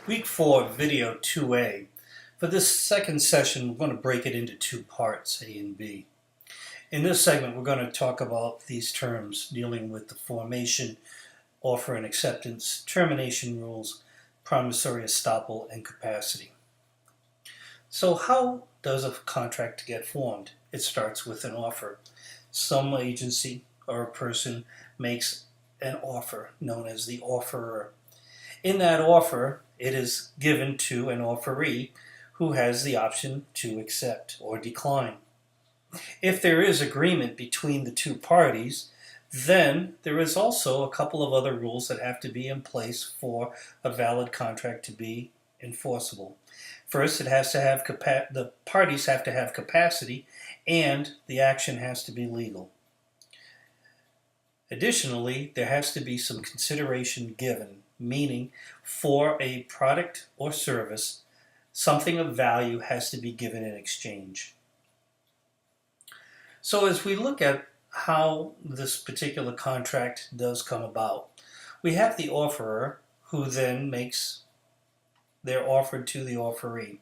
Week 4, Video 2A. For this second session, we're going to break it into two parts, A and B. In this segment, we're going to talk about these terms dealing with the formation, offer and acceptance, termination rules, promissory estoppel, and capacity. So how does a contract get formed? It starts with an offer. Some agency or a person makes an offer known as the offerer. In that offer, it is given to an offeree who has the option to accept or decline. If there is agreement between the two parties, then there is also a couple of other rules that have to be in place for a valid contract to be enforceable. First, it has to have the parties have to have capacity, and the action has to be legal. Additionally, there has to be some consideration given, meaning for a product or service, something of value has to be given in exchange. So as we look at how this particular contract does come about, we have the offerer who then makes their offer to the offeree.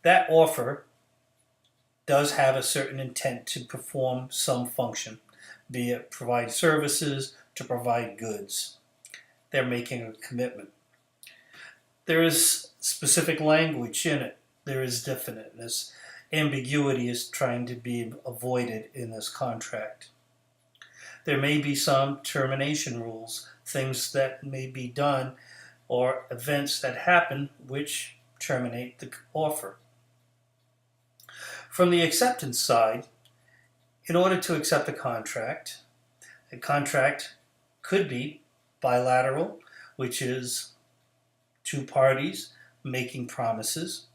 That offer does have a certain intent to perform some function, be it provide services, to provide goods. They're making a commitment. There is specific language in it. There is definiteness. Ambiguity is trying to be avoided in this contract. There may be some termination rules, things that may be done or events that happen which terminate the offer. From the acceptance side, in order to accept a contract could be bilateral, which is two parties making promises,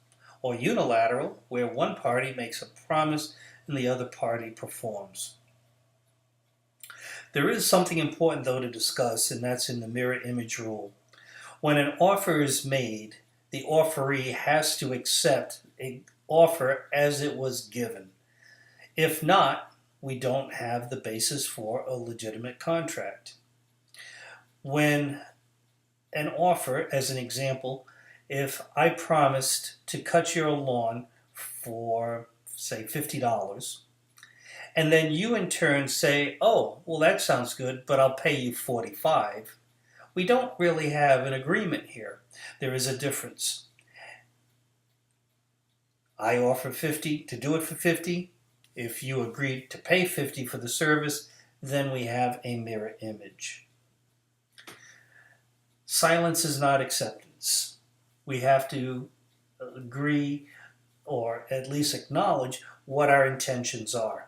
or unilateral, where one party makes a promise and the other party performs. There is something important, though, to discuss, and that's in the mirror image rule. When an offer is made, the offeree has to accept an offer as it was given. If not, we don't have the basis for a legitimate contract. When an offer, as an example, if I promised to cut your lawn for, say, $50, and then you in turn say, oh, well, that sounds good, but I'll pay you $45, we don't really have an agreement here. There is a difference. I offer $50 to do it for $50. If you agree to pay $50 for the service, then we have a mirror image. Silence is not acceptance. We have to agree or at least acknowledge what our intentions are.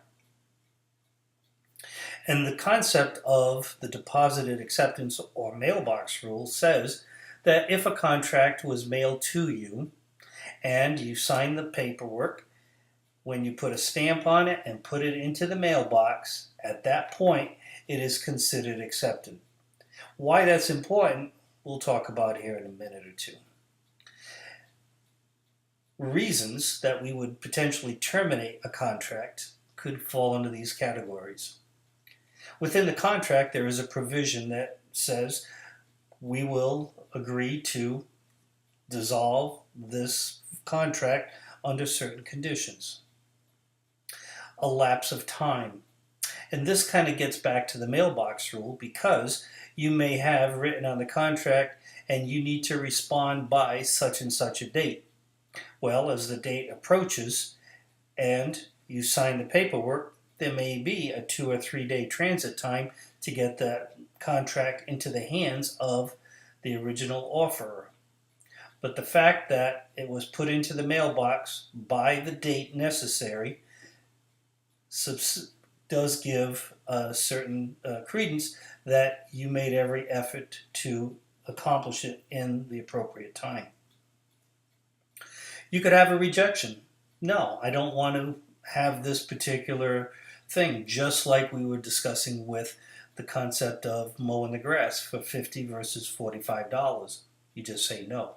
And the concept of the deposited acceptance or mailbox rule says that if a contract was mailed to you and you sign the paperwork, when you put a stamp on it and put it into the mailbox, at that point it is considered accepted. Why that's important, we'll talk about here in a minute or two. Reasons that we would potentially terminate a contract could fall into these categories. Within the contract, there is a provision that says we will agree to dissolve this contract under certain conditions. A lapse of time. And this kind of gets back to the mailbox rule, because you may have written on the contract and you need to respond by such and such a date. Well, as the date approaches and you sign the paperwork, there may be a 2 or 3 day transit time to get that contract into the hands of the original offerer. But the fact that it was put into the mailbox by the date necessary does give a certain credence that you made every effort to accomplish it in the appropriate time. You could have a rejection. No, I don't want to have this particular thing, just like we were discussing with the concept of mowing the grass for $50 versus $45. You just say no.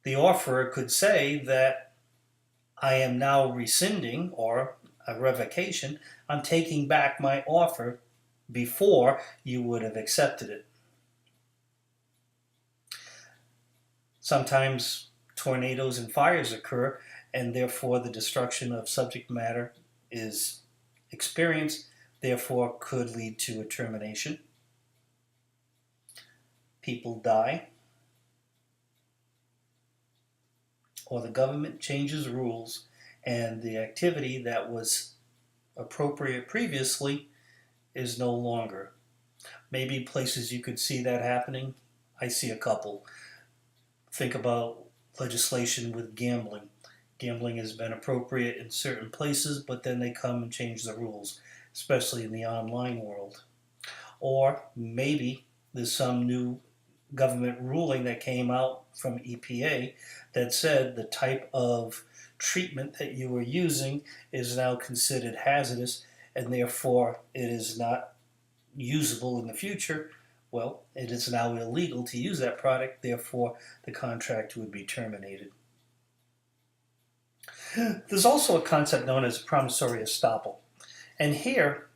The offerer could say that I am now rescinding, or a revocation, I'm taking back my offer before you would have accepted it. Sometimes tornadoes and fires occur, and therefore the destruction of subject matter is experienced, therefore could lead to a termination. People die, or the government changes rules, and the activity that was appropriate previously is no longer. Maybe places you could see that happening. I see a couple. Think about legislation with gambling. Gambling has been appropriate in certain places, but then they come and change the rules, especially in the online world. Or maybe there's some new government ruling that came out from EPA that said the type of treatment that you were using is now considered hazardous, and therefore it is not usable in the future. Well, it is now illegal to use that product, therefore the contract would be terminated. There's also a concept known as promissory estoppel. And here,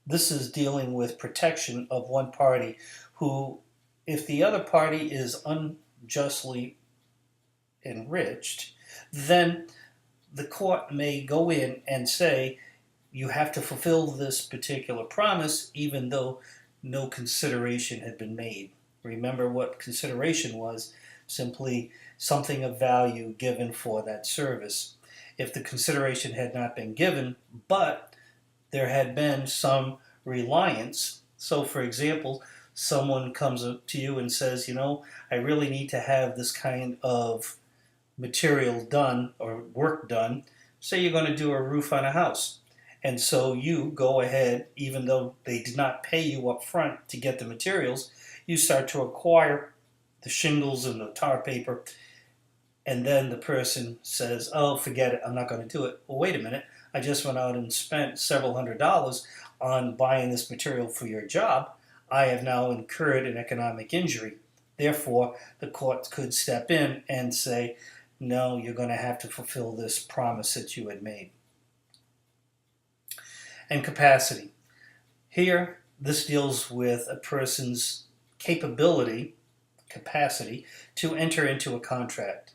this is dealing with protection of one party who, if the other party is unjustly enriched, then the court may go in and say, you have to fulfill this particular promise even though no consideration had been made. Remember what consideration was: simply something of value given for that service. If the consideration had not been given, but there had been some reliance, so for example, someone comes up to you and says, I really need to have this kind of material done or work done. Say you're going to do a roof on a house. And so you go ahead, even though they did not pay you up front to get the materials, you start to acquire the shingles and the tar paper, and then the person says, oh, forget it, I'm not going to do it. Well, wait a minute, I just went out and spent several $100s on buying this material for your job. I have now incurred an economic injury. Therefore, the court could step in and say, no, you're going to have to fulfill this promise that you had made. And capacity. Here, this deals with a person's capacity to enter into a contract.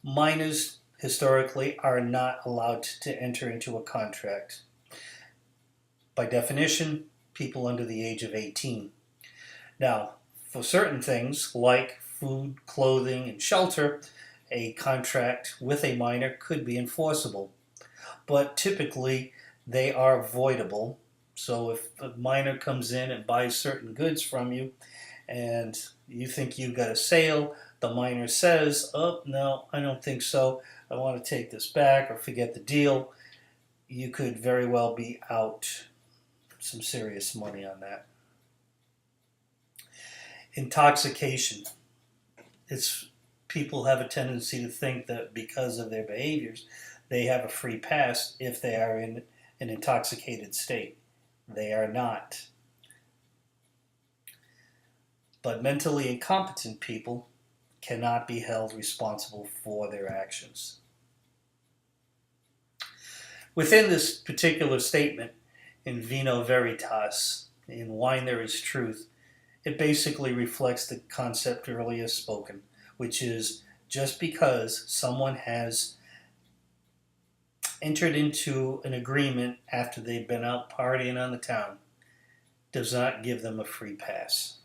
Minors, historically, are not allowed to enter into a contract. By definition, people under the age of 18. Now, for certain things like food, clothing, and shelter, a contract with a minor could be enforceable. But typically, they are voidable. So if a minor comes in and buys certain goods from you and you think you've got a sale, the minor says, oh, no, I don't think so. I want to take this back or forget the deal. You could very well be out some serious money on that. Intoxication. People have a tendency to think that because of their behaviors, they have a free pass if they are in an intoxicated state. They are not. But mentally incompetent people cannot be held responsible for their actions. Within this particular statement, in Vino Veritas, in Wine There Is Truth, it basically reflects the concept earlier spoken, which is just because someone has entered into an agreement after they've been out partying on the town does not give them a free pass.